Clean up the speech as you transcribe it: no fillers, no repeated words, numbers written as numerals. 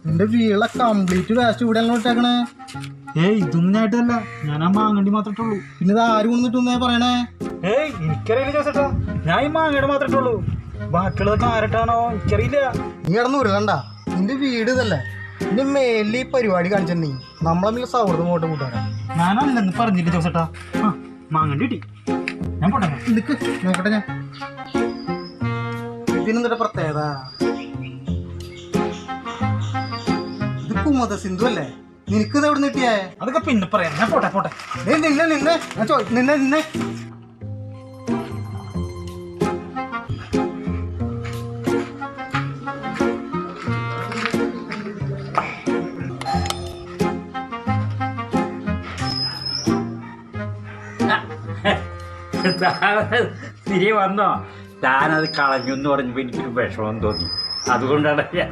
നിന്റെ വീളെ complete waste ഇവിടെയാണല്ലോ ഇട്ടേക്കണേ. ഇതൊന്നും ആയിട്ടല്ല, ഞാൻ ആ മാങ്ങണ്ടി മാത്രമേ. പിന്നെ ഇത് ആര് കൊണ്ടിട്ടൊന്നേ പറയണേ? എനിക്കറിയില്ല ചോദിച്ചേട്ടാ, ഞാൻ ഈ മാങ്ങയുടെ മാത്രമേ. ബാക്കിയുള്ളതൊക്കെ ആരട്ടാണോ എനിക്കറിയില്ല. നീ കിടന്ന് ഉരുളണ്ട, നിന്റെ വീട് ഇതല്ലേ. ഇനി മേലിൽ ഈ പരിപാടി കാണിച്ചിട്ടുണ്ടെങ്കിൽ നമ്മളെ സൗഹൃദം ഇങ്ങോട്ട് കൂട്ടുകാരാ. ഞാനല്ലെന്ന് പറഞ്ഞില്ല ചോദിച്ചേട്ടാ. മാങ്ങണ്ടി കിട്ടി, ഞാൻ പോട്ടെ. നിക്ക് നോക്കട്ടെ ഞാൻ. ഇതിനെന്താ പ്രത്യേകത? ഇത് കുമത സിന്ധു അല്ലേ? നിനക്കിത് എവിടെ കിട്ടിയേ? അതൊക്കെ പിന്നെ പറയാം, ഞാൻ പോട്ടെ പോട്ടെ. നിന്നെ ഞാൻ നിന്നെ തിരികെ വന്നോ? താനത് കളഞ്ഞു എന്ന് പറഞ്ഞപ്പോൾ എനിക്കൊരു വിഷമം തോന്നി, അതുകൊണ്ടാണ് ഞാൻ